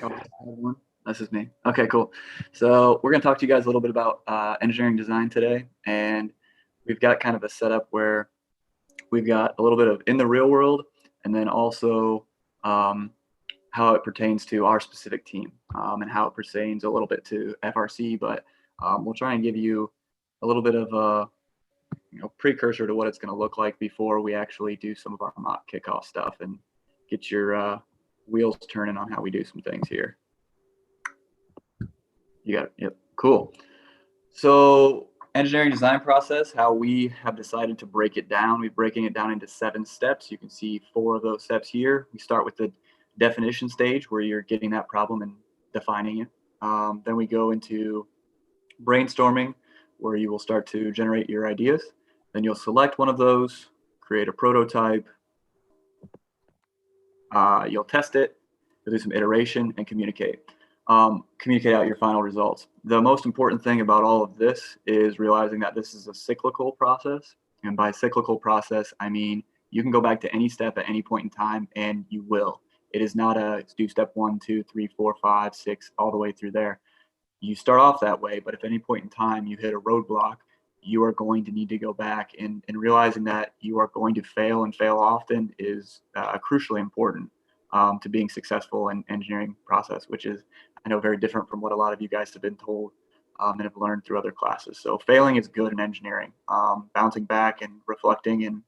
Oh, everyone. This is me. Okay, cool. So we're going to talk to you guys a little bit about engineering design today, and we've got kind of a setup where we've got a little bit of in the real world, and then also um, how it pertains to our specific team, and how it pertains a little bit to FRC. But we'll try and give you a little bit of a precursor to what it's going to look like before we actually do some of our mock kickoff stuff and get your wheels turning on how we do some things here. You got it. Yep. Cool. So engineering design process, how we have decided to break it down. We're breaking it down into 7 steps. You can see 4 of those steps here. We start with the definition stage where you're getting that problem and defining it. Then we go into brainstorming where you will start to generate your ideas. Then you'll select one of those, create a prototype. You'll test it, you'll do some iteration and communicate out your final results. The most important thing about all of this is realizing that this is a cyclical process. And by cyclical process, I mean you can go back to any step at any point in time and you will. It is not a do step 1, 2, 3, 4, 5, 6, all the way through there. You start off that way, but if at any point in time you hit a roadblock, you are going to need to go back, and realizing that you are going to fail and fail often is crucially important to being successful in engineering process, which is, I know, very different from what a lot of you guys have been told and have learned through other classes. So failing is good in engineering. Bouncing back and reflecting and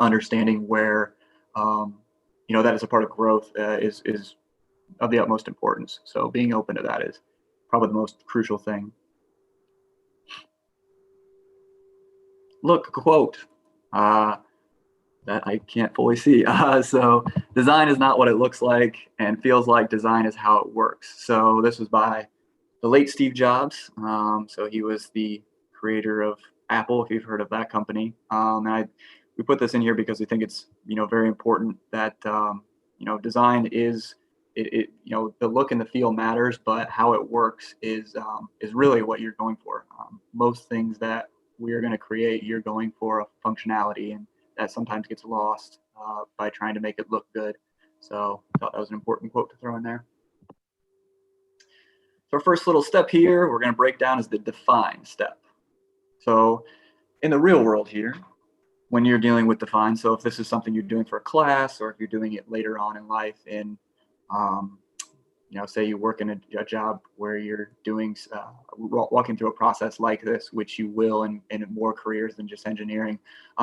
understanding where that is a part of growth is of the utmost importance. So being open to that is probably the most crucial thing. Look, quote that I can't fully see. So design is not what it looks like and feels like. Design is how it works. So this was by the late Steve Jobs. So he was the creator of Apple, if you've heard of that company. We put this in here because we think it's very important that design is the look and the feel matters, but how it works is really what you're going for. Most things that we are going to create, you're going for a functionality, and that sometimes gets lost by trying to make it look good. So I thought that was an important quote to throw in there. So our first little step here, we're going to break down is the define step. So in the real world here, when you're dealing with define, so if this is something you're doing for a class, or if you're doing it later on in life in say you work in a job where you're doing walking through a process like this, which you will in more careers than just engineering,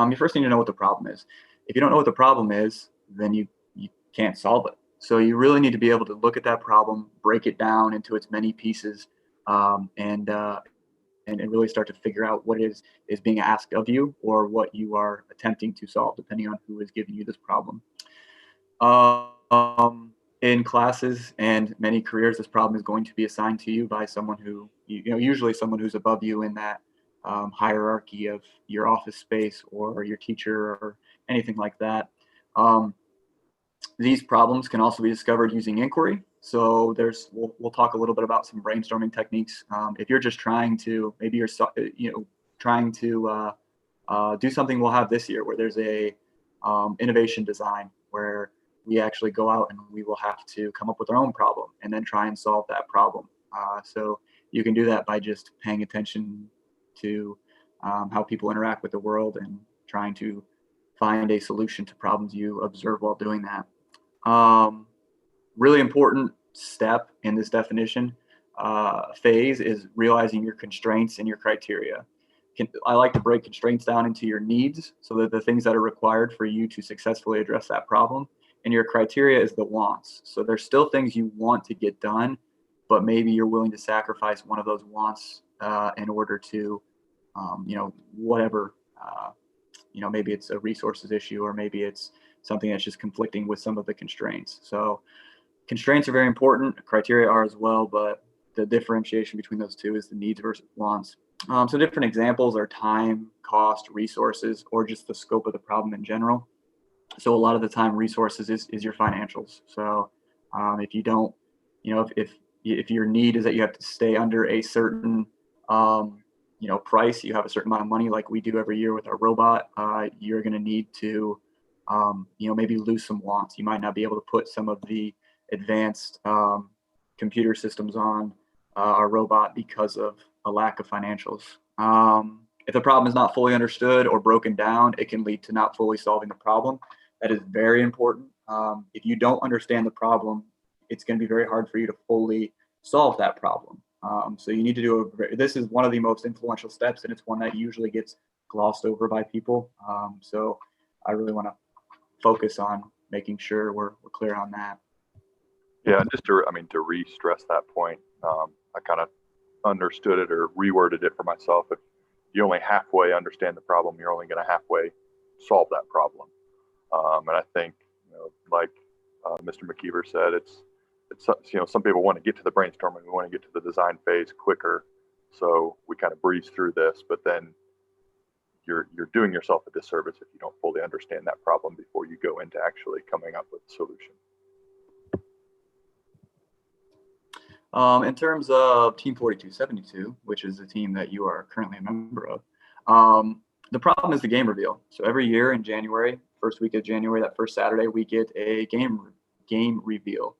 you first need to know what the problem is. If you don't know what the problem is, then you can't solve it. So you really need to be able to look at that problem, break it down into its many pieces, and really start to figure out what is being asked of you, or what you are attempting to solve, depending on who is giving you this problem. In classes and many careers, this problem is going to be assigned to you by someone who, usually someone who's above you in that hierarchy of your office space, or your teacher, or anything like that. These problems can also be discovered using inquiry. So we'll talk a little bit about some brainstorming techniques. If you're just trying to, maybe you're trying to do something we'll have this year, where there's a innovation design, where we actually go out and we will have to come up with our own problem and then try and solve that problem. So you can do that by just paying attention to how people interact with the world and trying to find a solution to problems you observe while doing that. Really important step in this definition phase is realizing your constraints and your criteria. I like to break constraints down into your needs, so that the things that are required for you to successfully address that problem, and your criteria is the wants. So there's still things you want to get done, but maybe you're willing to sacrifice one of those wants in order to, whatever, maybe it's a resources issue, or maybe it's something that's just conflicting with some of the constraints. So constraints are very important. Criteria are as well, but the differentiation between those two is the needs versus wants. So different examples are time, cost, resources, or just the scope of the problem in general. So a lot of the time, resources is your financials. So if you don't, if your need is that you have to stay under a certain price, you have a certain amount of money, like we do every year with our robot, you're going to need to maybe lose some wants. You might not be able to put some of the advanced computer systems on our robot because of a lack of financials. If the problem is not fully understood or broken down, it can lead to not fully solving the problem. That is very important. If you don't understand the problem, it's going to be very hard for you to fully solve that problem. So you need to do this is one of the most influential steps, and it's one that usually gets glossed over by people. So I really want to focus on making sure we're clear on that. Yeah, just to re-stress that point, I kind of understood it or reworded it for myself. If you only halfway understand the problem, you're only going to halfway solve that problem. And I think, like Mr. McKeever said, it's some people want to get to the brainstorming, we want to get to the design phase quicker, so we kind of breeze through this. But then you're doing yourself a disservice if you don't fully understand that problem before you go into actually coming up with a solution. In terms of Team 4272, which is the team that you are currently a member of, the problem is the game reveal. So every year in January, first week of January, that first Saturday, we get a game reveal.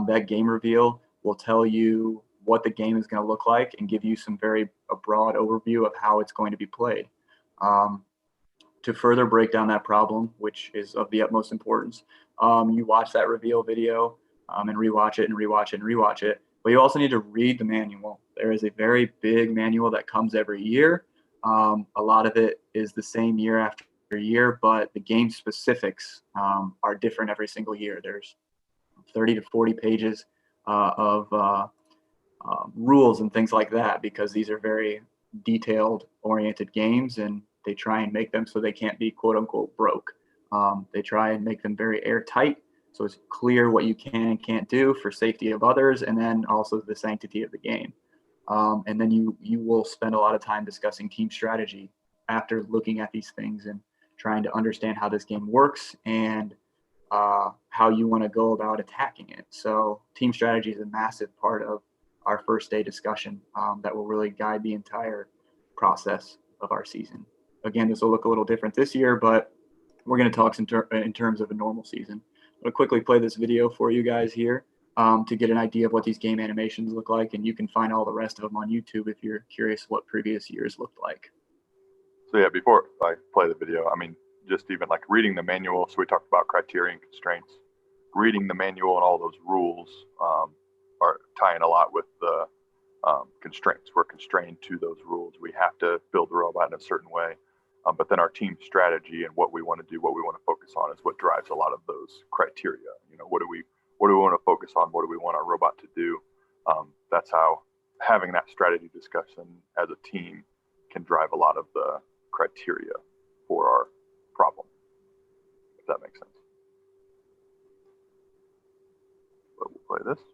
That game reveal will tell you what the game is going to look like and give you a broad overview of how it's going to be played. To further break down that problem, which is of the utmost importance, you watch that reveal video and rewatch it and rewatch it and rewatch it. But you also need to read the manual. There is a very big manual that comes every year. A lot of it is the same year after year, but the game specifics are different every single year. There's 30 to 40 pages of rules and things like that, because these are very detailed oriented games, and they try and make them so they can't be quote unquote broke. They try and make them very airtight, so it's clear what you can and can't do for safety of others, and then also the sanctity of the game. And then you will spend a lot of time discussing team strategy after looking at these things and trying to understand how this game works and how you want to go about attacking it. So team strategy is a massive part of our first day discussion that will really guide the entire process of our season. Again, this will look a little different this year, but we're going to talk in terms of a normal season. I'm going to quickly play this video for you guys here to get an idea of what these game animations look like, and you can find all the rest of them on YouTube if you're curious what previous years looked like. So yeah, before I play the video, just even like reading the manual. So we talked about criteria and constraints. Reading the manual and all those rules are tying a lot with the constraints. We're constrained to those rules. We have to build the robot in a certain way. But then our team strategy and what we want to do, what we want to focus on, is what drives a lot of those criteria. What do we want to focus on? What do we want our robot to do? That's how having that strategy discussion as a team can drive a lot of the criteria for our problem, if that makes sense. But we'll play this.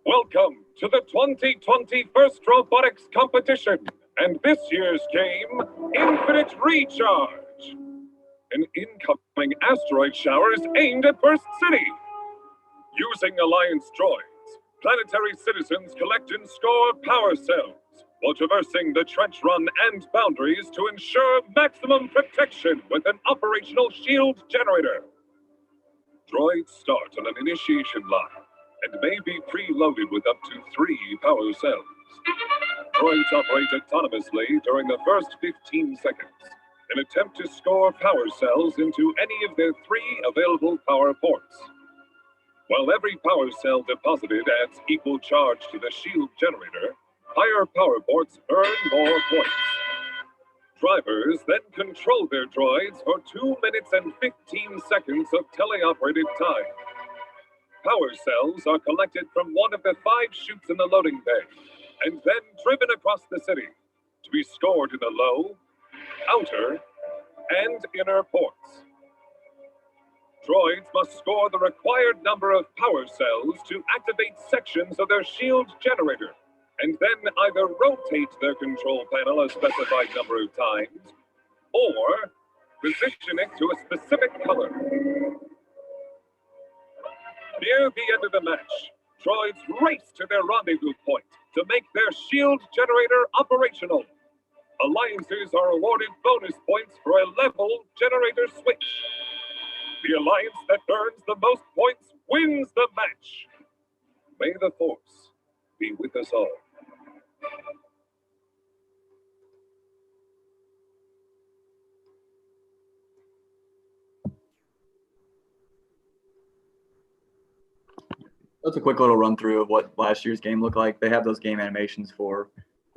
Welcome to the 2020 First Robotics Competition, and this year's game, Infinite Recharge. An incoming asteroid shower is aimed at Burst City. Using Alliance droids, planetary citizens collect and score power cells while traversing the trench run and boundaries to ensure maximum protection with an operational shield generator. Droids start on an initiation line and may be preloaded with up to 3 power cells. Droids operate autonomously during the first 15 seconds and attempt to score power cells into any of their 3 available power ports. While every power cell deposited adds equal charge to the shield generator, higher power ports earn more points. Drivers then control their droids for 2 minutes and 15 seconds of teleoperated time. Power cells are collected from one of the 5 chutes in the loading bay and then driven across the city to be scored in the low, outer, and inner ports. Droids must score the required number of power cells to activate sections of their shield generator, and then either rotate their control panel a specified number of times, or position it to a specific color. Near the end of the match, droids race to their rendezvous point to make their shield generator operational. Alliances are awarded bonus points for a level generator switch. The alliance that earns the most points wins the match. May the Force be with us all. That's a quick little run through of what last year's game looked like. They have those game animations for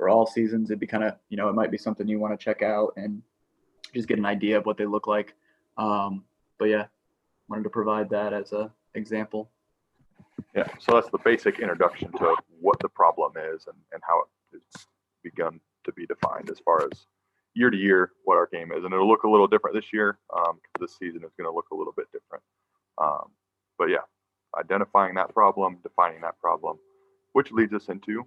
all seasons. It'd be kind of, you know, it might be something you want to check out and just get an idea of what they look like. But yeah, wanted to provide that as an example. Yeah, so that's the basic introduction to what the problem is and how it's begun to be defined as far as year to year what our game is. And it'll look a little different this year because this season is going to look a little bit different. But yeah, identifying that problem, defining that problem, which leads us into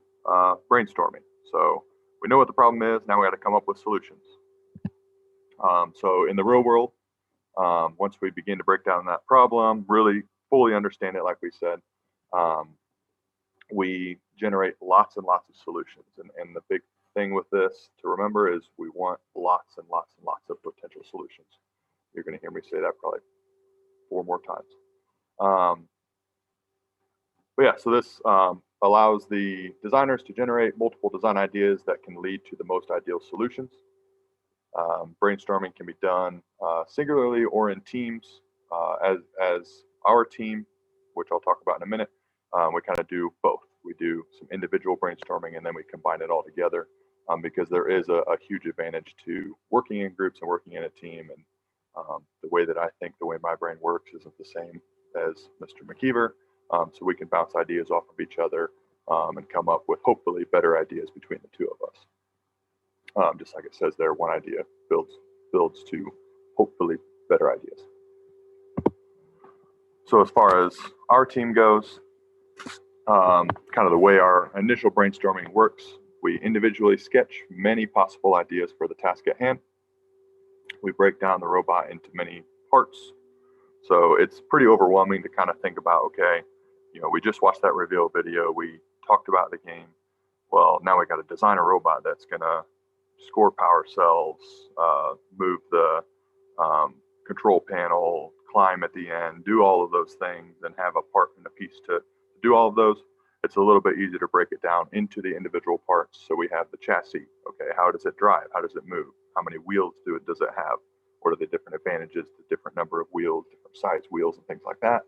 brainstorming. So we know what the problem is. Now we got to come up with solutions. So in the real world, once we begin to break down that problem, really fully understand it, like we said, we generate lots and lots of solutions. And the big thing with this to remember is we want lots and lots and lots of potential solutions. You're going to hear me say that probably 4 more times. But yeah, so this allows the designers to generate multiple design ideas that can lead to the most ideal solutions. Brainstorming can be done singularly or in teams. As our team, which I'll talk about in a minute, we kind of do both. We do some individual brainstorming and then we combine it all together because there is a huge advantage to working in groups and working in a team. And the way that I think, the way my brain works isn't the same as Mr. McKeever. So we can bounce ideas off of each other and come up with hopefully better ideas between the two of us. Just like it says there, one idea builds to hopefully better ideas. So as far as our team goes, kind of the way our initial brainstorming works, we individually sketch many possible ideas for the task at hand. We break down the robot into many parts. So it's pretty overwhelming to kind of think about, okay, you know, we just watched that reveal video. We talked about the game. Well, now we got to design a robot that's going to score power cells, move the control panel, climb at the end, do all of those things, and have a part and a piece to do all of those. It's a little bit easier to break it down into the individual parts. So we have the chassis. Okay, how does it drive? How does it move? How many wheels does it have? What are the different advantages, the different number of wheels, different size wheels, and things like that.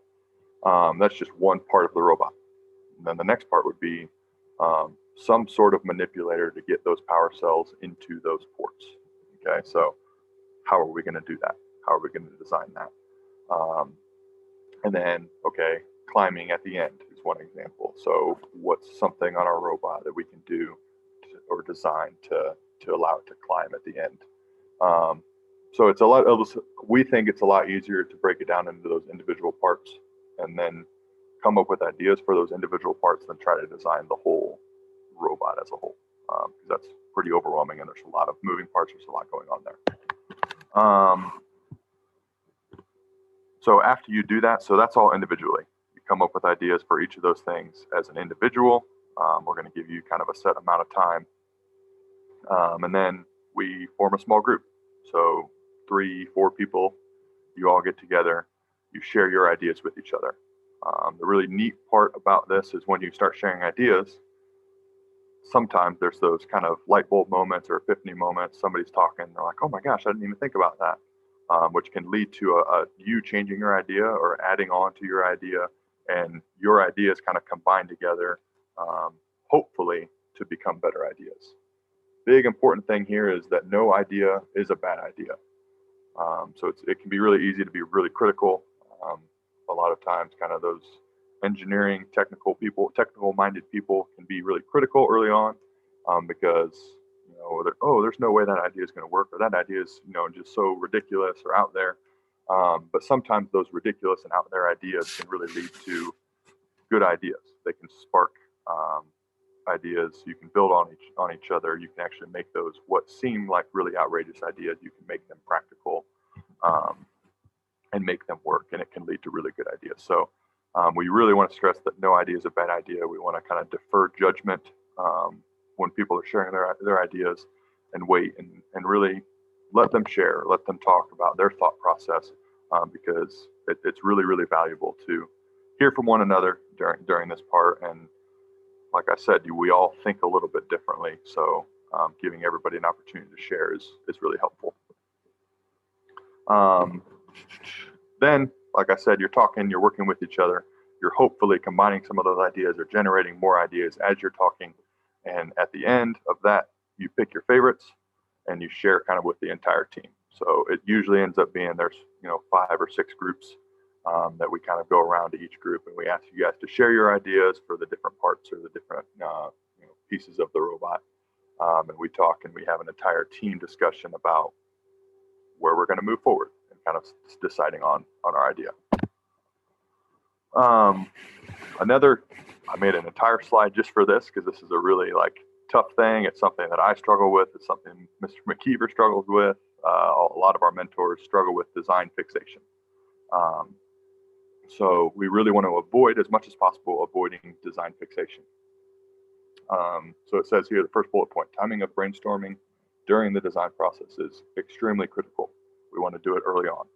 That's just one part of the robot. And then the next part would be some sort of manipulator to get those power cells into those ports. Okay, so how are we going to do that? How are we going to design that? And then, okay, climbing at the end is one example. So what's something on our robot that we can do or design to allow it to climb at the end? So it's a lot of, we think it's a lot easier to break it down into those individual parts and then come up with ideas for those individual parts than try to design the whole robot as a whole. Because that's pretty overwhelming and there's a lot of moving parts, there's a lot going on there. So after you do that, so that's all individually. You come up with ideas for each of those things as an individual. We're going to give you kind of a set amount of time. And then we form a small group. So 3-4 people, you all get together, you share your ideas with each other. The really neat part about this is when you start sharing ideas, sometimes there's those kind of light bulb moments or epiphany moments. Somebody's talking, they're like, oh my gosh, I didn't even think about that. Which can lead to you changing your idea or adding on to your idea, and your ideas kind of combine together, hopefully to become better ideas. Big important thing here is that no idea is a bad idea. So it can be really easy to be really critical. A lot of times kind of those engineering, technical-minded people can be really critical early on because there's no way that idea is going to work, or that idea is, just so ridiculous or out there. But sometimes those ridiculous and out there ideas can really lead to good ideas. They can spark ideas. You can build on each other. You can actually make those what seem like really outrageous ideas. You can make them practical and make them work, and it can lead to really good ideas. So we really want to stress that no idea is a bad idea. We want to kind of defer judgment when people are sharing their ideas, and wait and really let them share, let them talk about their thought process, because it's really, really valuable to hear from one another during this part. And like I said, we all think a little bit differently. So giving everybody an opportunity to share is really helpful. Then, like I said, you're talking, you're working with each other. You're hopefully combining some of those ideas or generating more ideas as you're talking. And at the end of that, you pick your favorites and you share kind of with the entire team. So it usually ends up being there's 5 or 6 groups that we kind of go around to each group, and we ask you guys to share your ideas for the different parts or the different pieces of the robot. And we talk and we have an entire team discussion about where we're going to move forward and kind of deciding on our idea. I made an entire slide just for this because this is a really tough thing. It's something that I struggle with. It's something Mr. McKeever struggles with. A lot of our mentors struggle with design fixation. So we really want to avoid, as much as possible, avoiding design fixation. So it says here, the first bullet point, timing of brainstorming during the design process is extremely critical. We want to do it early on.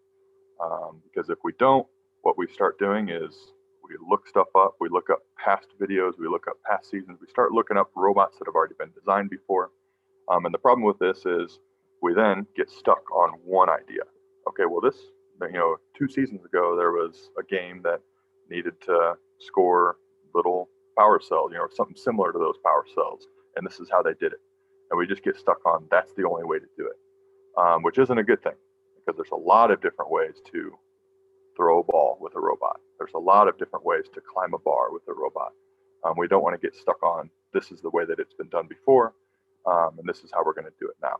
Because if we don't, what we start doing is we look stuff up, we look up past videos, we look up past seasons, we start looking up robots that have already been designed before. And the problem with this is we then get stuck on one idea. Okay, well 2 seasons ago, there was a game that needed to score little power cells, something similar to those power cells. And this is how they did it. And we just get stuck on, that's the only way to do it, which isn't a good thing because there's a lot of different ways to throw a ball with a robot. There's a lot of different ways to climb a bar with a robot. We don't want to get stuck on, this is the way that it's been done before, and this is how we're going to do it now.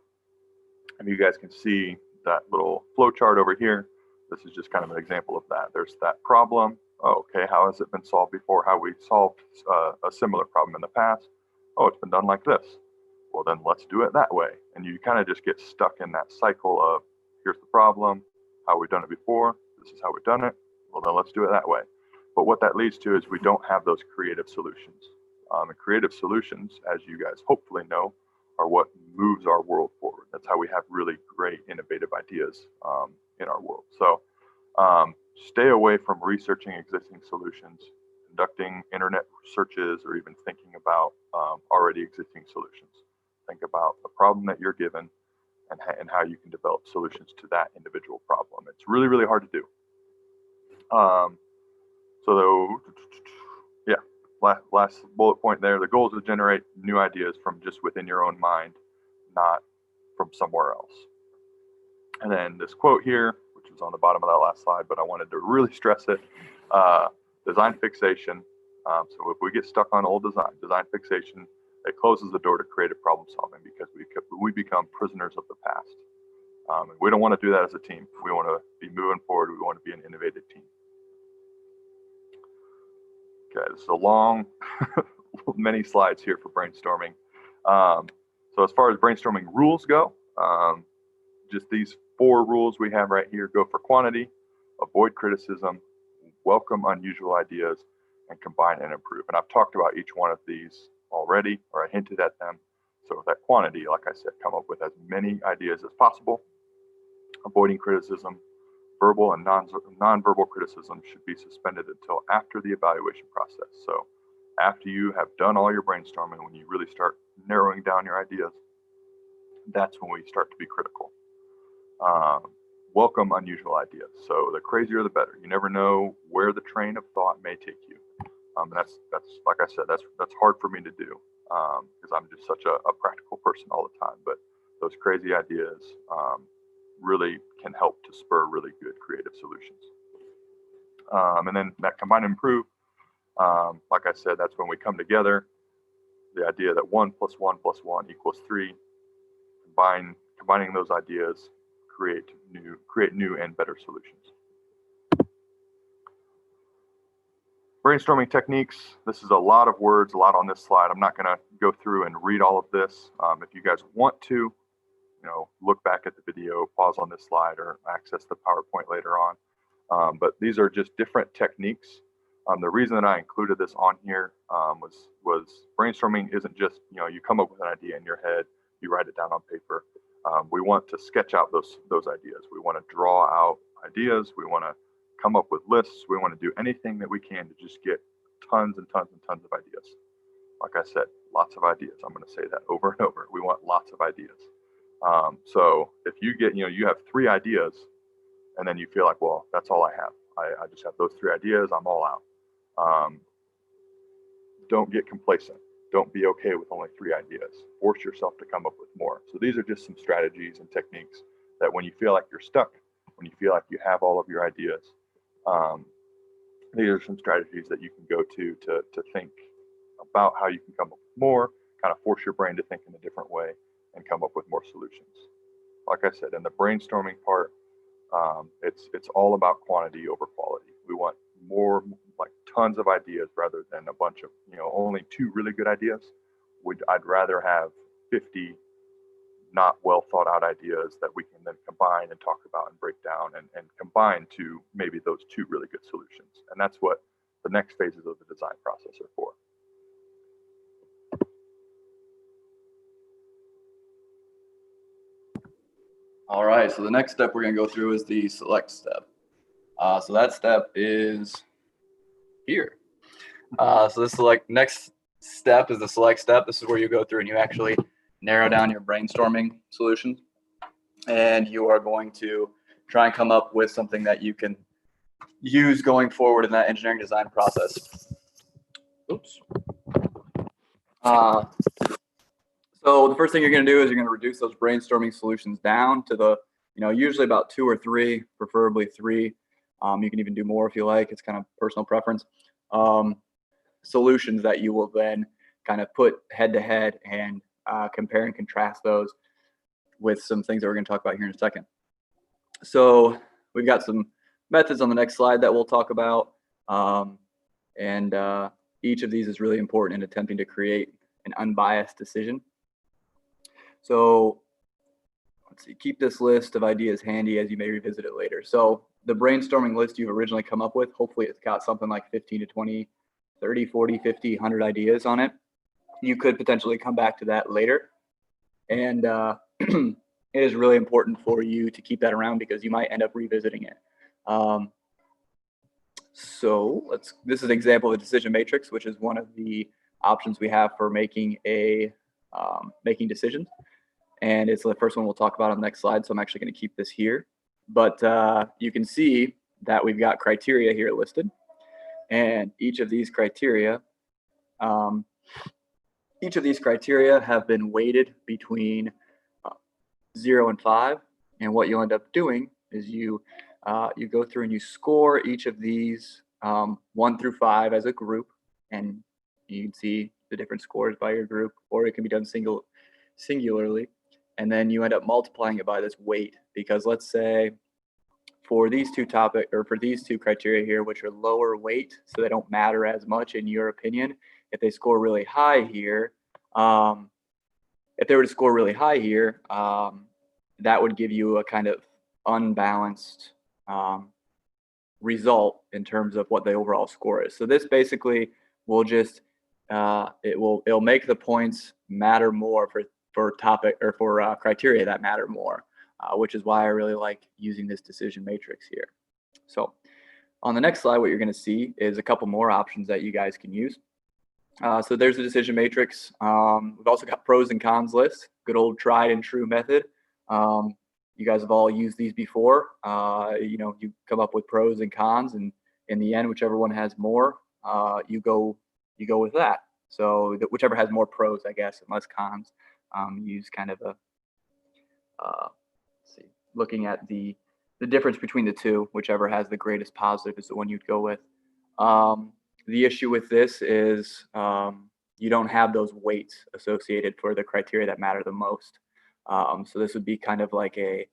And you guys can see that little flow chart over here. This is just kind of an example of that. There's that problem. Oh, okay, how has it been solved before? How we solved a similar problem in the past? Oh, it's been done like this. Well, then let's do it that way. And you kind of just get stuck in that cycle of, here's the problem, how we've done it before, this is how we've done it, well, then let's do it that way. But what that leads to is we don't have those creative solutions. And creative solutions, as you guys hopefully know, are what moves our world forward. That's how we have really great, innovative ideas in our world. So stay away from researching existing solutions, conducting internet searches, or even thinking about already existing solutions. Think about the problem that you're given and how you can develop solutions to that individual problem. It's really, really hard to do. Last bullet point there, the goal is to generate new ideas from just within your own mind, not from somewhere else. And then this quote here, which was on the bottom of that last slide, but I wanted to really stress it, design fixation. So if we get stuck on old design fixation, it closes the door to creative problem solving because we become prisoners of the past. And we don't want to do that as a team. We want to be moving forward. We want to be an innovative team. Okay, this is a long, many slides here for brainstorming. So as far as brainstorming rules go, just these 4 rules we have right here go for quantity, avoid criticism, welcome unusual ideas, and combine and improve. And I've talked about each one of these already, or I hinted at them. So with that quantity, like I said, come up with as many ideas as possible. Avoiding criticism, verbal and non-verbal criticism should be suspended until after the evaluation process. So after you have done all your brainstorming, when you really start narrowing down your ideas, that's when we start to be critical. Welcome unusual ideas. So the crazier the better. You never know where the train of thought may take you. And that's like I said, that's hard for me to do because I'm just such a practical person all the time. But those crazy ideas really can help to spur really good creative solutions. And then that combine and improve, like I said, that's when we come together. The idea that 1 + 1 + 1 = 3. Combining those ideas create new and better solutions. Brainstorming techniques. This is a lot of words, a lot on this slide. I'm not going to go through and read all of this. If you guys want to, look back at the video, pause on this slide, or access the PowerPoint later on. But these are just different techniques. The reason that I included this on here was brainstorming isn't just, you come up with an idea in your head, you write it down on paper. We want to sketch out those ideas. We want to draw out ideas. We want to come up with lists. We want to do anything that we can to just get tons and tons and tons of ideas. Like I said, lots of ideas. I'm going to say that over and over. We want lots of ideas. So if you get, you have 3 ideas and then you feel like, well, that's all I have. I just have those 3 ideas. I'm all out. Don't get complacent. Don't be okay with only 3 ideas. Force yourself to come up with more. So these are just some strategies and techniques that when you feel like you're stuck, when you feel like you have all of your ideas, these are some strategies that you can go to think about how you can come up with more, kind of force your brain to think in a different way and come up with more solutions. Like I said, in the brainstorming part, it's all about quantity over quality. We want more, like tons of ideas rather than a bunch of, only 2 really good ideas. I'd rather have 50 not well thought out ideas that we can then combine and talk about and break down and combine to maybe those 2 really good solutions. And that's what the next phases of the design process are for. All right, so the next step we're going to go through is the select step. So that step is here. So this next step is the select step. This is where you go through and you actually narrow down your brainstorming solutions. And you are going to try and come up with something that you can use going forward in that engineering design process. Oops. So the first thing you're going to do is you're going to reduce those brainstorming solutions down to the, usually about 2 or 3, preferably 3. You can even do more if you like. It's kind of personal preference. Solutions that you will then kind of put head to head and compare and contrast those with some things that we're going to talk about here in a second. So we've got some methods on the next slide that we'll talk about. And each of these is really important in attempting to create an unbiased decision. So let's see, keep this list of ideas handy as you may revisit it later. So the brainstorming list you've originally come up with, hopefully it's got something like 15 to 20, 30, 40, 50, 100 ideas on it. You could potentially come back to that later. And it is really important for you to keep that around because you might end up revisiting it. So this is an example of a decision matrix, which is one of the options we have for making decisions. And it's the first one we'll talk about on the next slide. So I'm actually going to keep this here. But you can see that we've got criteria here listed. And each of these criteria have been weighted between 0 and 5. And what you'll end up doing is you go through and you score each of these 1 through 5 as a group. And you can see the different scores by your group, or it can be done singularly. And then you end up multiplying it by this weight, because let's say for these 2 criteria here, which are lower weight, so they don't matter as much in your opinion, if they score really high here, if they were to score really high here, that would give you a kind of unbalanced result in terms of what the overall score is. So this basically will just it'll make the points matter more for topic or for criteria that matter more, which is why I really like using this decision matrix here. So on the next slide, what you're going to see is a couple more options that you guys can use. So there's the decision matrix. We've also got pros and cons lists, good old tried and true method. You guys have all used these before. You come up with pros and cons, and in the end, whichever one has more, you go with that. So whichever has more pros, I guess, and less cons, use kind of a let's see, looking at the difference between the 2, whichever has the greatest positive is the one you'd go with. The issue with this is you don't have those weights associated for the criteria that matter the most. So this would be kind of like a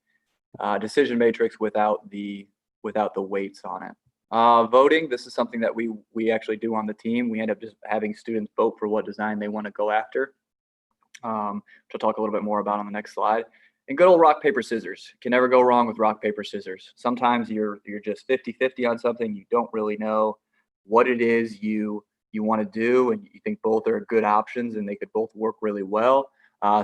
decision matrix without the weights on it. Voting, this is something that we actually do on the team. We end up just having students vote for what design they want to go after, which I'll talk a little bit more about on the next slide. And good old rock, paper, scissors. Can never go wrong with rock, paper, scissors. Sometimes you're just 50-50 on something. You don't really know what it is you want to do, and you think both are good options and they could both work really well.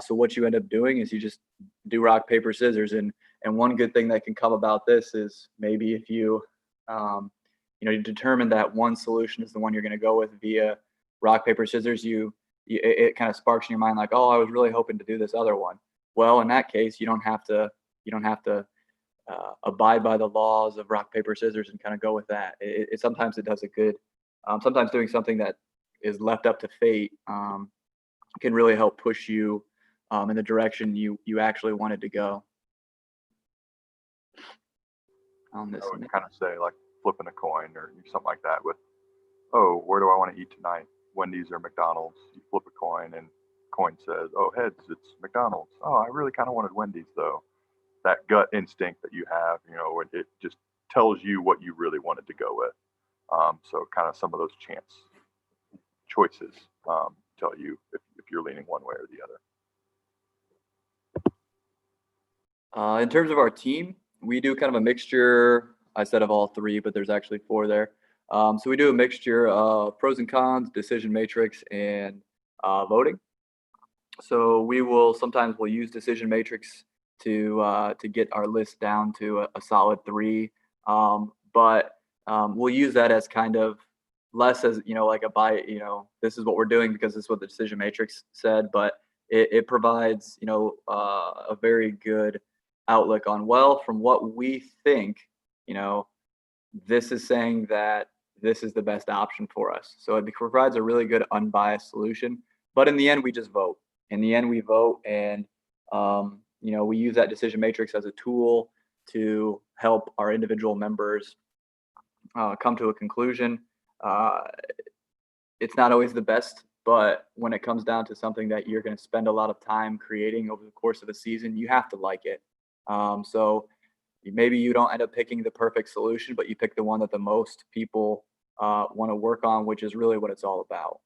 So what you end up doing is you just do rock, paper, scissors. And one good thing that can come about this is maybe if you you determine that one solution is the one you're going to go with via rock, paper, scissors, it kind of sparks in your mind like, oh, I was really hoping to do this other one. Well, in that case, you don't have to abide by the laws of rock, paper, scissors and kind of go with that. Sometimes it does a good. Sometimes doing something that is left up to fate can really help push you in the direction you actually wanted to go. On this, I would kind of say like flipping a coin or something like that with, oh, where do I want to eat tonight? Wendy's or McDonald's? You flip a coin and coin says, oh, heads, it's McDonald's. Oh, I really kind of wanted Wendy's though. That gut instinct that you have, it just tells you what you really wanted to go with. So kind of some of those choices tell you if you're leaning one way or the other. In terms of our team, we do kind of a mixture. I said of all three, but there's actually four there. So we do a mixture of pros and cons, decision matrix, and voting. So we'll use decision matrix to get our list down to a solid 3. But we'll use that as kind of less as, like this is what we're doing because this is what the decision matrix said, but it provides, a very good outlook on, well, from what we think, this is saying that this is the best option for us. So it provides a really good unbiased solution. But in the end, we just vote. In the end, we vote, and we use that decision matrix as a tool to help our individual members come to a conclusion. It's not always the best, but when it comes down to something that you're going to spend a lot of time creating over the course of a season, you have to like it. So maybe you don't end up picking the perfect solution, but you pick the one that the most people want to work on, which is really what it's all about.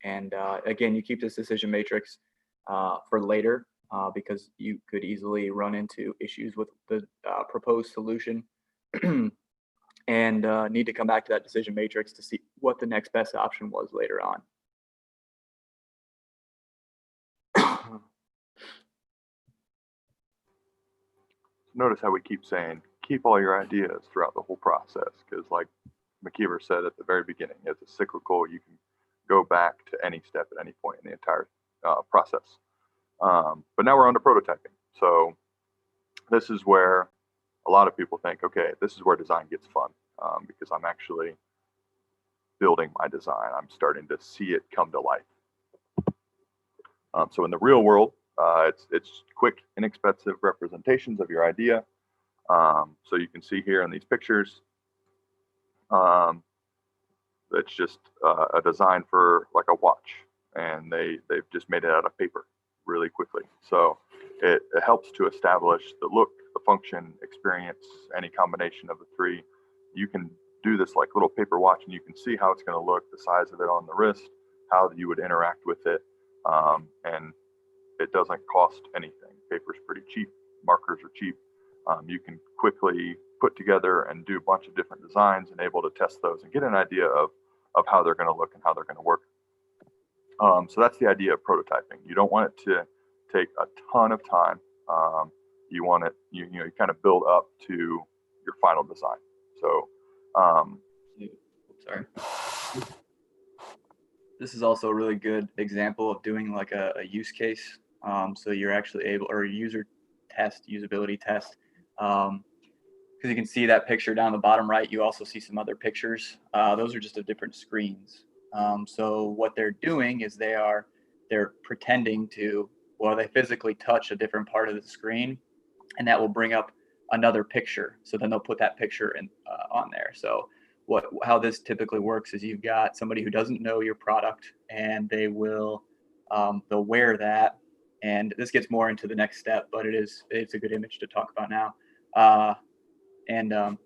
And again, you keep this decision matrix for later because you could easily run into issues with the proposed solution and need to come back to that decision matrix to see what the next best option was later on. Notice how we keep saying, keep all your ideas throughout the whole process, because like McKeever said at the very beginning, it's a cyclical. You can go back to any step at any point in the entire process. But now we're on to prototyping. So this is where a lot of people think, okay, this is where design gets fun, because I'm actually building my design. I'm starting to see it come to life. So in the real world, it's quick, inexpensive representations of your idea. So you can see here in these pictures, it's just a design for like a watch, and they've just made it out of paper really quickly. So it helps to establish the look, the function, experience, any combination of the three. You can do this like little paper watch, and you can see how it's going to look, the size of it on the wrist, how you would interact with it, and it doesn't cost anything. Paper's pretty cheap, markers are cheap. You can quickly put together and do a bunch of different designs and able to test those and get an idea of how they're going to look and how they're going to work. So that's the idea of prototyping. You don't want it to take a ton of time. You want it, you kind of build up to your final design. So, sorry. This is also a really good example of doing like a use case. So you're actually able, or usability test. Because you can see that picture down the bottom right. You also see some other pictures. Those are just of different screens. So what they're doing is they're pretending to, well, they physically touch a different part of the screen, and that will bring up another picture. So then they'll put that picture on there. So how this typically works is you've got somebody who doesn't know your product, and they'll wear that. And this gets more into the next step, but it's a good image to talk about now. So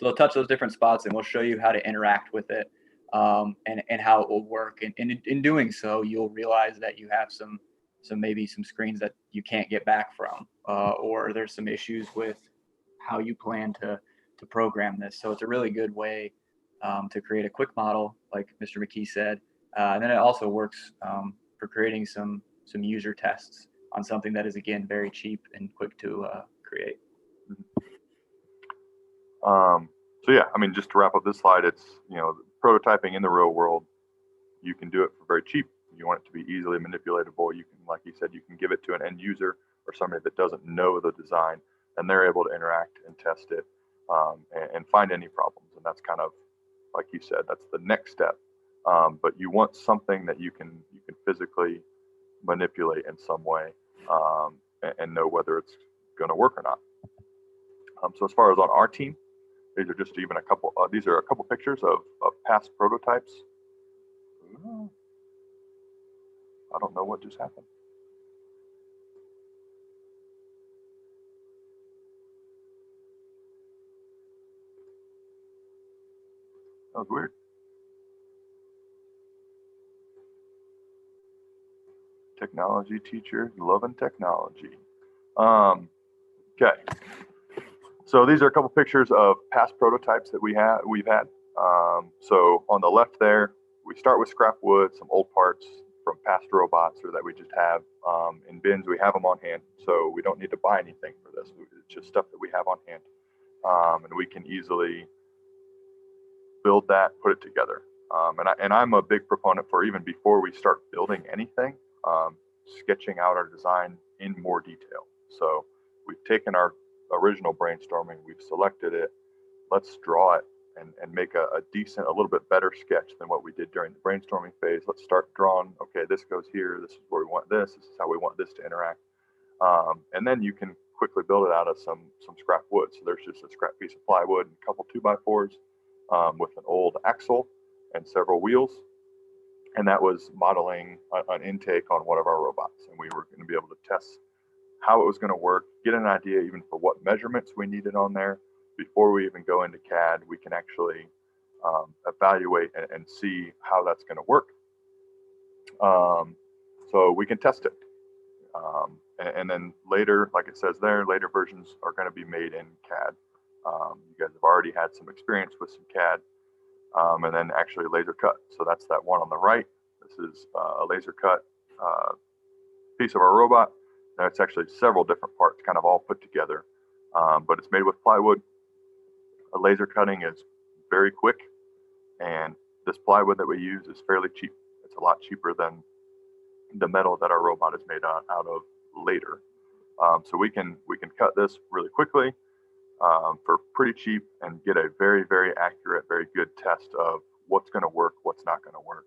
they'll touch those different spots, and we'll show you how to interact with it, and how it will work. And in doing so, you'll realize that you have maybe some screens that you can't get back from, or there's some issues with how you plan to program this. So it's a really good way to create a quick model, like Mr. McKee said. And then it also works for creating some user tests on something that is, again, very cheap and quick to create. So So yeah, I mean, just to wrap up this slide, it's, prototyping in the real world, you can do it for very cheap. You want it to be easily manipulatable. You can, like you said, you can give it to an end user or somebody that doesn't know the design, and they're able to interact and test it and find any problems. And that's kind of, like you said, that's the next step. But you want something that you can physically manipulate in some way and know whether it's going to work or not. So as far as on our team, these are just even a couple. These are a couple pictures of past prototypes. I don't know what just happened. That was weird. Technology teacher, loving technology. Okay. So these are a couple pictures of past prototypes that we've had. So on the left there, we start with scrap wood, some old parts from past robots or that we just have in bins. We have them on hand, so we don't need to buy anything for this. It's just stuff that we have on hand, and we can easily build that, put it together. And I'm a big proponent for, even before we start building anything, sketching out our design in more detail. So we've taken our original brainstorming, we've selected it, let's draw it and make a decent, a little bit better sketch than what we did during the brainstorming phase. Let's start drawing, okay, this goes here, this is where we want this is how we want this to interact. And then you can quickly build it out of some scrap wood. So there's just a scrap piece of plywood and a couple 2x4s with an old axle and several wheels. And that was modeling an intake on one of our robots. And we were going to be able to test how it was going to work, get an idea even for what measurements we needed on there. Before we even go into CAD, we can actually evaluate and see how that's going to work. So we can test it. And then later, like it says there, later versions are going to be made in CAD. You guys have already had some experience with some CAD. And then actually laser cut. So that's that one on the right. This is a laser cut piece of our robot. Now it's actually several different parts kind of all put together, but it's made with plywood. A laser cutting is very quick, and this plywood that we use is fairly cheap. It's a lot cheaper than the metal that our robot is made out of later. So we can cut this really quickly for pretty cheap and get a very, very accurate, very good test of what's going to work, what's not going to work.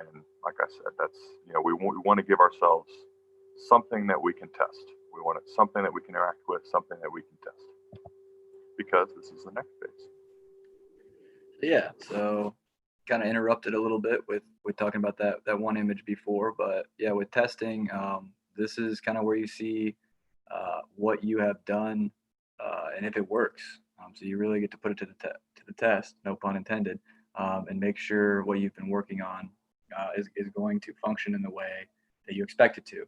And like I said, that's, we want to give ourselves something that we can test. We want it something that we can interact with, something that we can test, because this is the next phase. Yeah, so kind of interrupted a little bit with talking about that one image before, but yeah, with testing, this is kind of where you see what you have done and if it works. So you really get to put it to the test, no pun intended, and make sure what you've been working on is going to function in the way that you expect it to.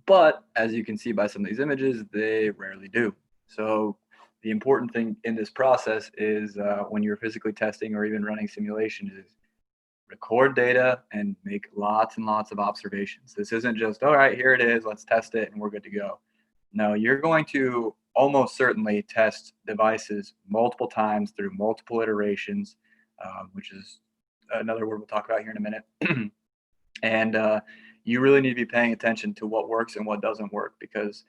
But as you can see by some of these images, they rarely do. So the important thing in this process is when you're physically testing or even running simulations is record data and make lots and lots of observations. This isn't just, all right, here it is, let's test it and we're good to go. No, you're going to almost certainly test devices multiple times through multiple iterations, which is another word we'll talk about here in a minute. And you really need to be paying attention to what works and what doesn't work, because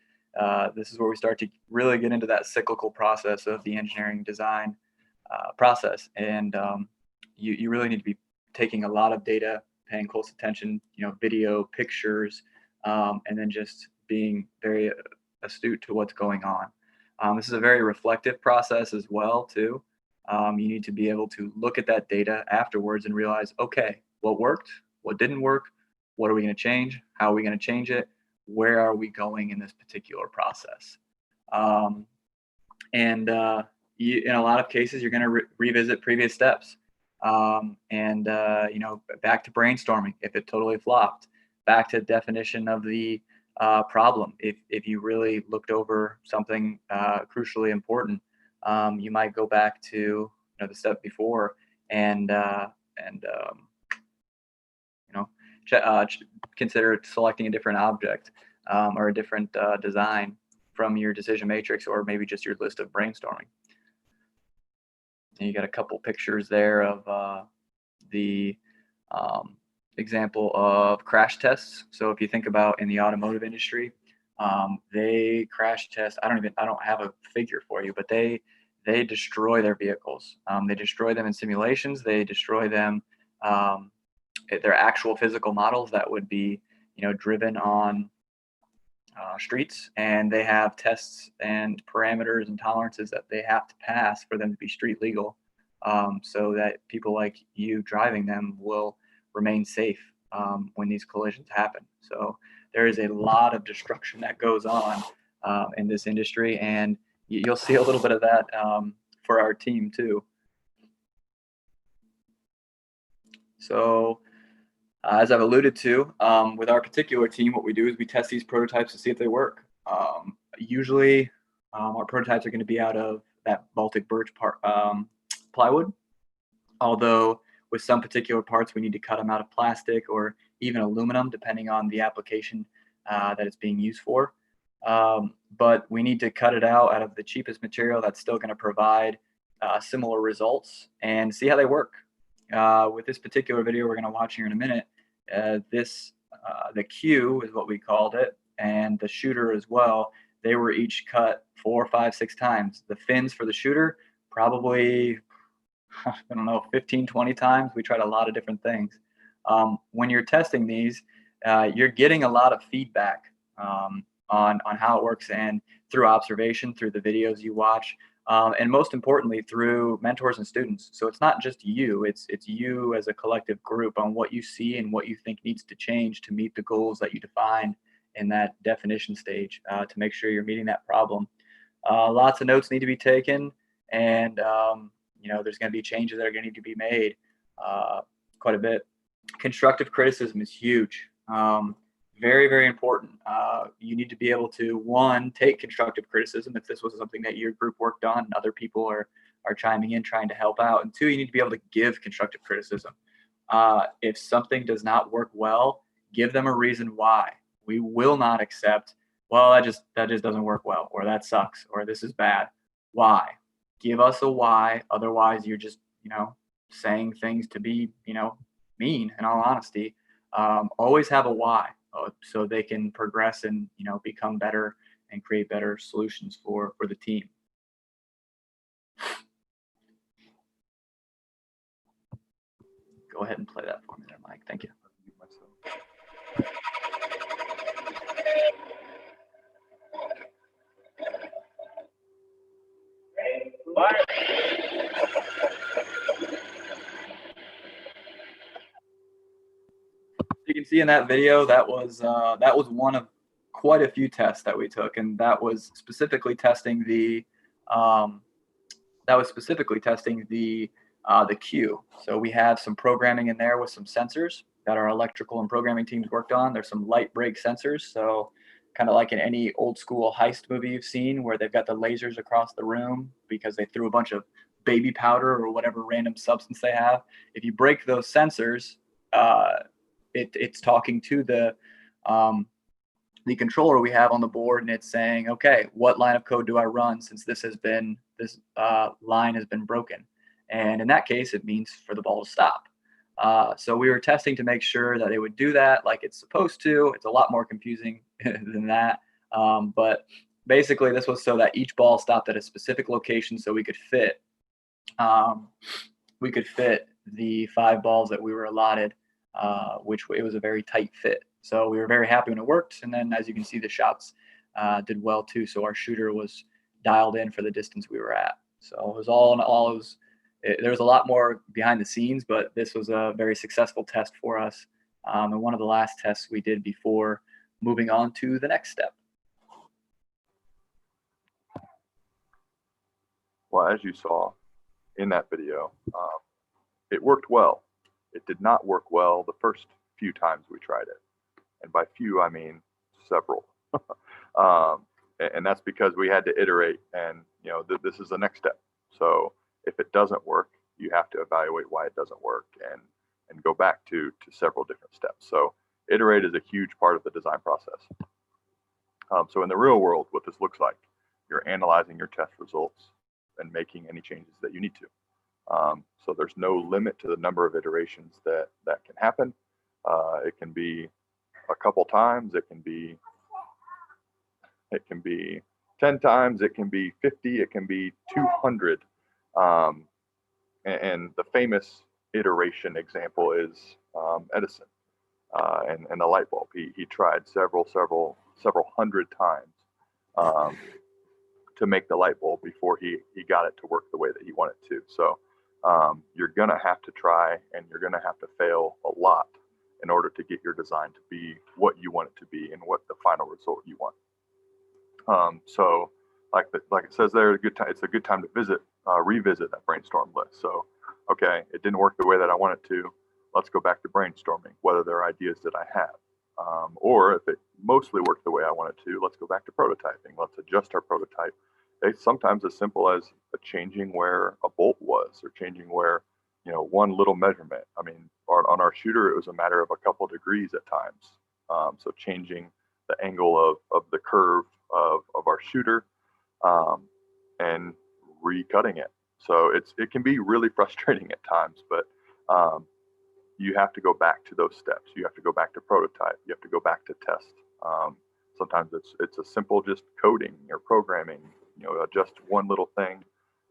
this is where we start to really get into that cyclical process of the engineering design process. And you really need to be taking a lot of data, paying close attention, video, pictures, and then just being very astute to what's going on. This is a very reflective process as well, too. You need to be able to look at that data afterwards and realize, okay, what worked, what didn't work, what are we going to change, how are we going to change it, where are we going in this particular process. In a lot of cases, you're going to revisit previous steps. Back to brainstorming if it totally flopped, back to definition of the problem. If you really looked over something crucially important, you might go back to the step before and consider selecting a different object. or a different design from your decision matrix, or maybe just your list of brainstorming. And you got a couple pictures there of the example of crash tests. So if you think about in the automotive industry, they crash test. I don't have a figure for you, but they destroy their vehicles. They destroy them in simulations. They destroy them. They're actual physical models that would be, driven on streets, and they have tests and parameters and tolerances that they have to pass for them to be street legal, so that people like you driving them will remain safe when these collisions happen. So there is a lot of destruction that goes on in this industry, and you'll see a little bit of that for our team too. So as I've alluded to, with our particular team, what we do is we test these prototypes to see if they work. Usually, our prototypes are going to be out of that Baltic birch plywood, although with some particular parts, we need to cut them out of plastic or even aluminum, depending on the application that it's being used for. But we need to cut it out of the cheapest material that's still going to provide similar results and see how they work. With this particular video we're going to watch here in a minute, the Q is what we called it, and the shooter as well. They were each cut 4, 5, 6 times. The fins for the shooter, probably, I don't know, 15, 20 times. We tried a lot of different things. When you're testing these, you're getting a lot of feedback on how it works, and through observation, through the videos you watch, and most importantly, through mentors and students. So it's not just you, it's you as a collective group on what you see and what you think needs to change to meet the goals that you defined in that definition stage, to make sure you're meeting that problem. Lots of notes need to be taken, and there's going to be changes that are going to need to be made quite a bit. Constructive criticism is huge. Very, very important. You need to be able to, one, take constructive criticism if this was something that your group worked on and other people are chiming in, trying to help out. And two, you need to be able to give constructive criticism. If something does not work well, give them a reason why. We will not accept, well, that just doesn't work well, or that sucks, or this is bad. Why? Give us a why. Otherwise, you're just, saying things to be, mean, in all honesty. Always have a why, so they can progress and become better and create better solutions for the team. Go ahead and play that for me there, Mike. Thank you. You can see in that video that was one of quite a few tests that we took, and that was specifically testing the Q. So we have some programming in there with some sensors that our electrical and programming teams worked on. There's some light break sensors, so kind of like in any old school heist movie you've seen, where they've got the lasers across the room because they threw a bunch of baby powder or whatever random substance they have. If you break those sensors, it's talking to the controller we have on the board, and it's saying, okay, what line of code do I run since this line has been broken? And in that case, it means for the ball to stop. So we were testing to make sure that it would do that like it's supposed to. It's a lot more confusing than that. But basically, this was so that each ball stopped at a specific location, so we could fit the 5 balls that we were allotted, which it was a very tight fit. So we were very happy when it worked. And then, as you can see, the shots did well too. So our shooter was dialed in for the distance we were at. So it was all in all, there was a lot more behind the scenes, but this was a very successful test for us, and one of the last tests we did before moving on to the next step. Well, as you saw in that video, it worked well. It did not work well the first few times we tried it. And by few, I mean several. And that's because we had to iterate, and this is the next step. So if it doesn't work, you have to evaluate why it doesn't work and go back to several different steps. So iterate is a huge part of the design process. So in the real world, what this looks like, you're analyzing your test results and making any changes that you need to. So there's no limit to the number of iterations that can happen. It can be a couple times, it can be 10 times, it can be 50, it can be 200. And the famous iteration example is Edison and the light bulb. He tried several hundred times to make the light bulb before he got it to work the way that he wanted to. So you're gonna have to try, and you're gonna have to fail a lot in order to get your design to be what you want it to be and what the final result you want. So like it says there, it's a good time to revisit that brainstorm list. So, okay, it didn't work the way that I want it to. Let's go back to brainstorming, whether there are ideas that I have. Or if it mostly worked the way I want it to, let's go back to prototyping. Let's adjust our prototype. It's sometimes as simple as changing where a bolt was, or changing where, one little measurement. I mean, on our shooter, it was a matter of a couple degrees at times. So changing the angle of the curve of our shooter and recutting it. So it can be really frustrating at times, but you have to go back to those steps. You have to go back to prototype. You have to go back to test. Sometimes it's a simple just coding or programming, adjust one little thing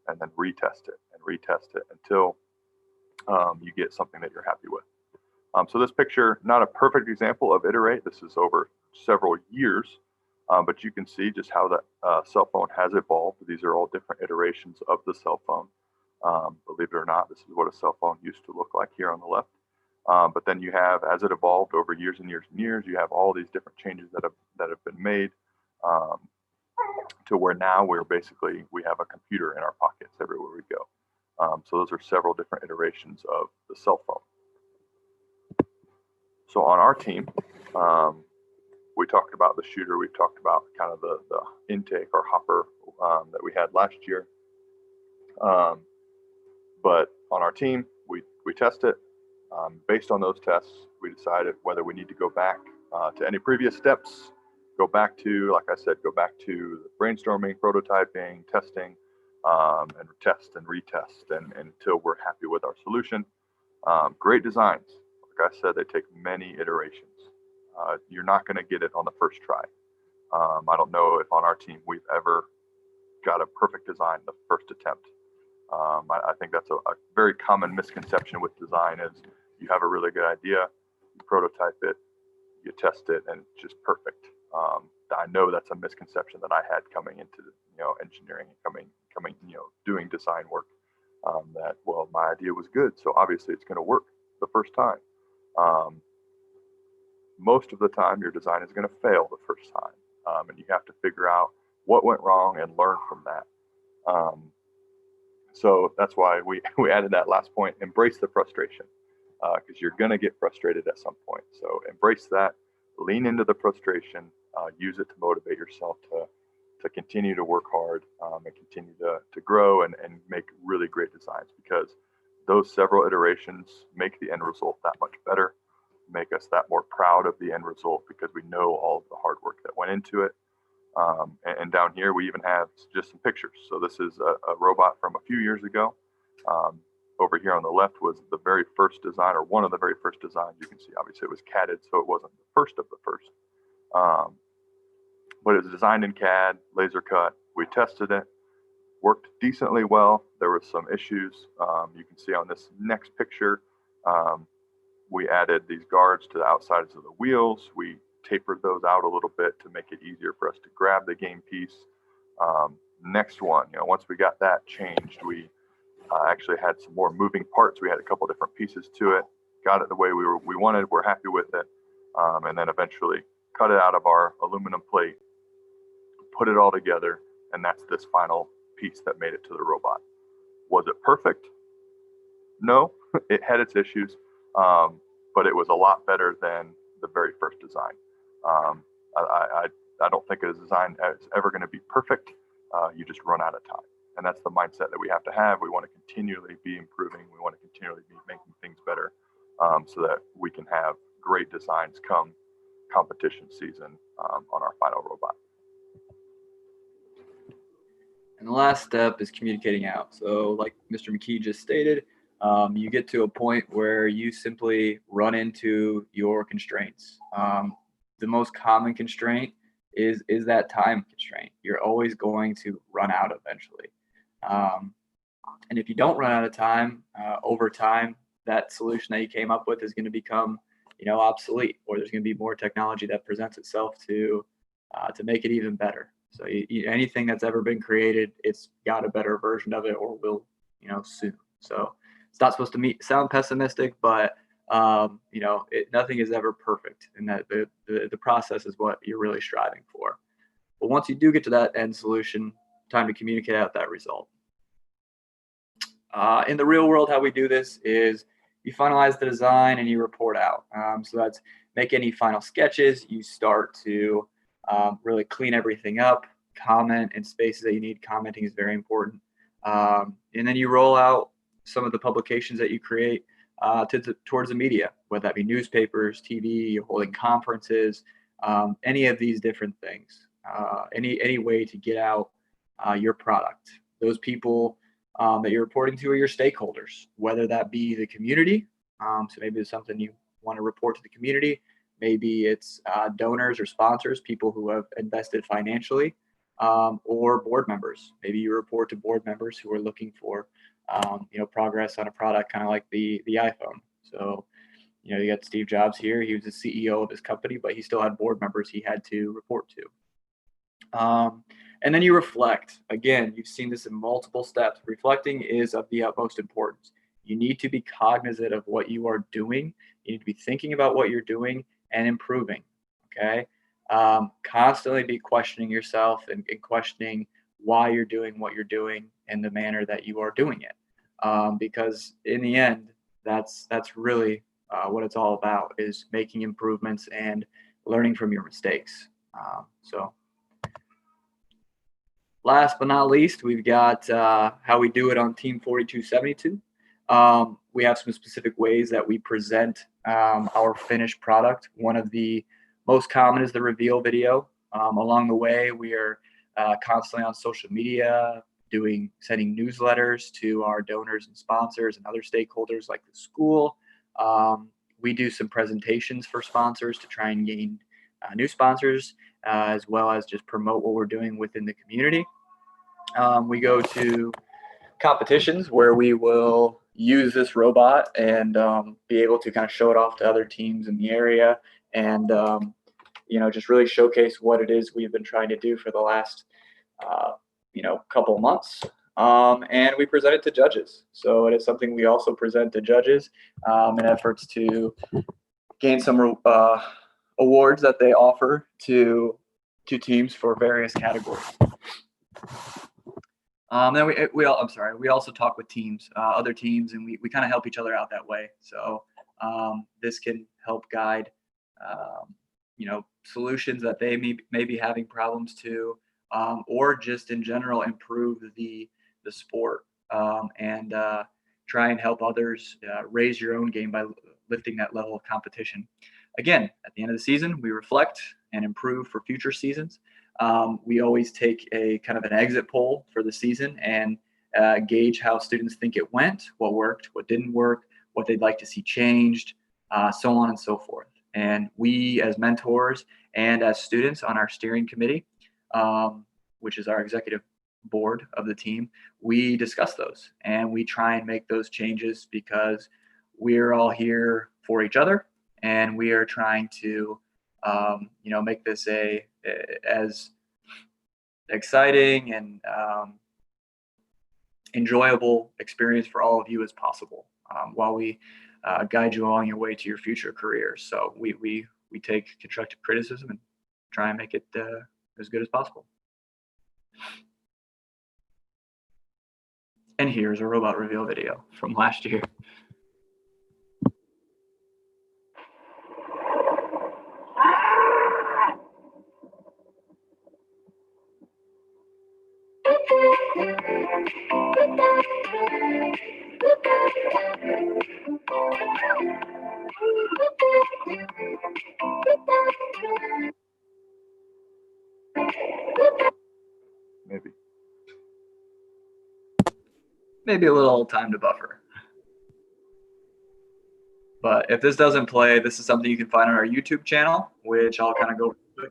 and then retest it until you get something that you're happy with. So this picture, not a perfect example of iterate. This is over several years, but you can see just how the cell phone has evolved. These are all different iterations of the cell phone. Believe it or not, this is what a cell phone used to look like here on the left. But then you have, as it evolved over years and years and years, you have all these different changes that have been made to where now we have a computer in our pockets everywhere we go. So those are several different iterations of the cell phone. So on our team, we talked about the shooter. We've talked about kind of the intake or hopper that we had last year. But on our team, we test it. Based on those tests, we decided whether we need to go back to any previous steps, go back to the brainstorming, prototyping, testing, and test and retest until we're happy with our solution. Great designs. Like I said, they take many iterations. You're not going to get it on the first try. I don't know if on our team we've ever got a perfect design the first attempt. I think that's a very common misconception with design is you have a really good idea, you prototype it, you test it, and it's just perfect. I know that's a misconception that I had coming into engineering and coming doing design work. That my idea was good, so obviously it's going to work the first time. Most of the time, your design is going to fail the first time, and you have to figure out what went wrong and learn from that. So that's why we added that last point, embrace the frustration, because you're going to get frustrated at some point. So embrace that, lean into the frustration, use it to motivate yourself to continue to work hard and continue to grow and make really great designs, because those several iterations make the end result that much better, make us that more proud of the end result because we know all of the hard work that went into it. And down here, we even have just some pictures. So this is a robot from a few years ago. Over here on the left was the very first design, or one of the very first designs. You can see, obviously, it was CAD'd, so it wasn't the first of the first. But it was designed in CAD, laser cut. We tested it, worked decently well. There were some issues. You can see on this next picture, we added these guards to the outsides of the wheels. We tapered those out a little bit to make it easier for us to grab the game piece. Next one, once we got that changed, we actually had some more moving parts. We had a couple different pieces to it, got it the way we wanted. We're happy with it, and then eventually cut it out of our aluminum plate, put it all together, and that's this final piece that made it to the robot. Was it perfect? No, it had its issues, but it was a lot better than the very first design. I don't think a design is ever going to be perfect. You just run out of time. And that's the mindset that we have to have. We want to continually be improving. We want to continually be making things better so that we can have great designs come competition season on our final robot. And the last step is communicating out. So like Mr. McKee just stated, you get to a point where you simply run into your constraints. The most common constraint is that time constraint. You're always going to run out eventually. And if you don't run out of time, over time, that solution that you came up with is going to become, obsolete, or there's going to be more technology that presents itself to make it even better. So anything that's ever been created, it's got a better version of it, or will, soon. So it's not supposed to sound pessimistic, but nothing is ever perfect, and that the process is what you're really striving for. But once you do get to that end solution, time to communicate out that result. In the real world, how we do this is you finalize the design and you report out. So that's make any final sketches. You start to really clean everything up, comment in spaces that you need. Commenting is very important. And then you roll out some of the publications that you create towards the media, whether that be newspapers, TV, holding conferences, any of these different things, any way to get out your product. Those people that you're reporting to are your stakeholders, whether that be the community. So maybe it's something you want to report to the community. Maybe it's donors or sponsors, people who have invested financially, or board members. Maybe you report to board members who are looking for progress on a product, kind of like the iPhone. So you got Steve Jobs here. He was the CEO of his company, but he still had board members he had to report to. And then you reflect. Again, you've seen this in multiple steps. Reflecting is of the utmost importance. You need to be cognizant of what you are doing. You need to be thinking about what you're doing and improving. Okay. Constantly be questioning yourself and questioning why you're doing what you're doing in the manner that you are doing it. Because in the end, that's really what it's all about, is making improvements and learning from your mistakes. So last but not least, we've got how we do it on Team 4272. We have some specific ways that we present our finished product. One of the most common is the reveal video. Along the way, we are constantly on social media, sending newsletters to our donors and sponsors and other stakeholders like the school. We do some presentations for sponsors to try and gain new sponsors, as well as just promote what we're doing within the community. We go to competitions where we will use this robot and be able to kind of show it off to other teams in the area, and just really showcase what it is we've been trying to do for the last couple of months. And we present it to judges. So it is something we also present to judges in efforts to gain some awards that they offer to teams for various categories. Then we also talk with teams, other teams, and we kind of help each other out that way. So this can help guide, solutions that they may be having problems to, or just in general improve the sport, and try and help others raise your own game by lifting that level of competition. Again, at the end of the season, we reflect and improve for future seasons. We always take a kind of an exit poll for the season and gauge how students think it went, what worked, what didn't work, what they'd like to see changed, so on and so forth. And we, as mentors and as students on our steering committee, which is our executive board of the team, we discuss those and we try and make those changes, because we're all here for each other, and we are trying to make this as exciting and enjoyable experience for all of you as possible, while we guide you along your way to your future careers. So we take constructive criticism and try and make it as good as possible. And here's a robot reveal video from last year. Maybe. maybe a little time to buffer. But if this doesn't play, this is something you can find on our YouTube channel, which I'll kind of go through.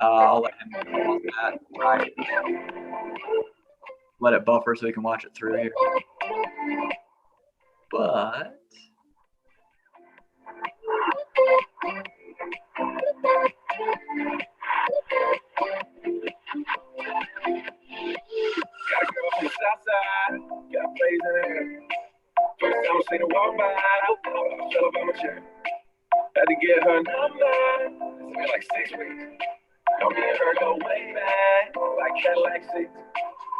I'll let him pause that, right? Let it buffer so we can watch it through here. But First time I seen her walk by, I fell off my chair. Had to get her number. It's been like 6 weeks. Don't me and her go way back, like Cadillac seats.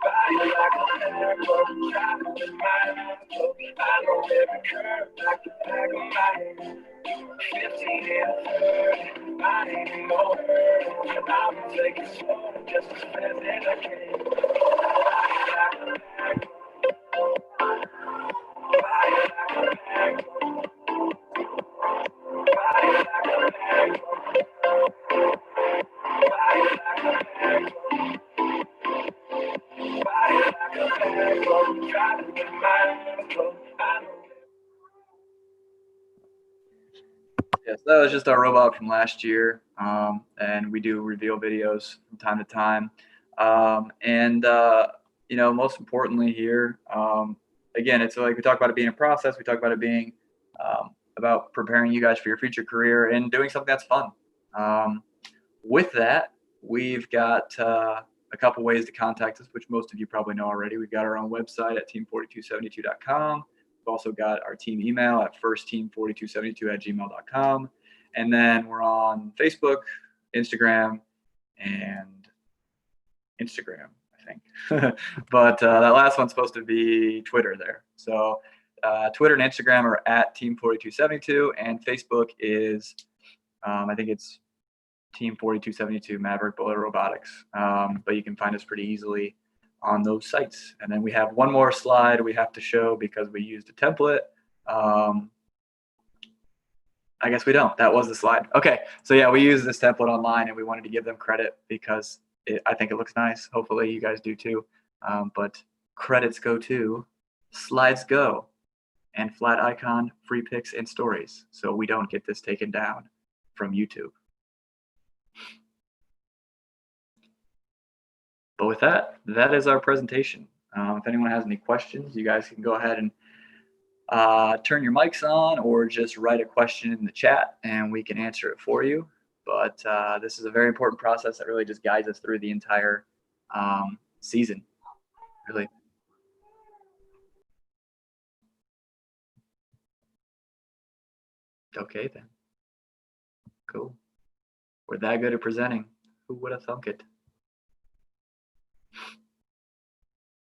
Body like a miracle, driving with my muscle. I know every curve like the back of my hand. 15 and 30, I ain't in no hurry. I'll be taking slow, just as fast as I can. Body like a miracle. Yes, that was just our robot from last year, and we do reveal videos from time to time. You know, most importantly here, again, it's like we talk about it being a process. We talk about it being about preparing you guys for your future career and doing something that's fun. With that, we've got a couple ways to contact us, which most of you probably know already. We've got our own website at team4272.com. We've also got our team email at firstteam4272@gmail.com. And then we're on Facebook, Instagram, and Instagram, I think. But that last one's supposed to be Twitter there. So Twitter and Instagram are at team4272, and Facebook is, I think it's Team 4272 Maverick Bullet Robotics. But you can find us pretty easily on those sites. And then we have one more slide we have to show because we used a template. I guess we don't. That was the slide. Okay, so yeah, we used this template online and we wanted to give them credit because I think it looks nice. Hopefully you guys do too. But credits go to Slides Go and Flat Icon, Free Pics, and Stories. So we don't get this taken down from YouTube. But with that, that is our presentation. If anyone has any questions, you guys can go ahead and turn your mics on or just write a question in the chat and we can answer it for you. But this is a very important process that really just guides us through the entire season, really. Okay then. Cool. We're that good at presenting. Who would have thunk it?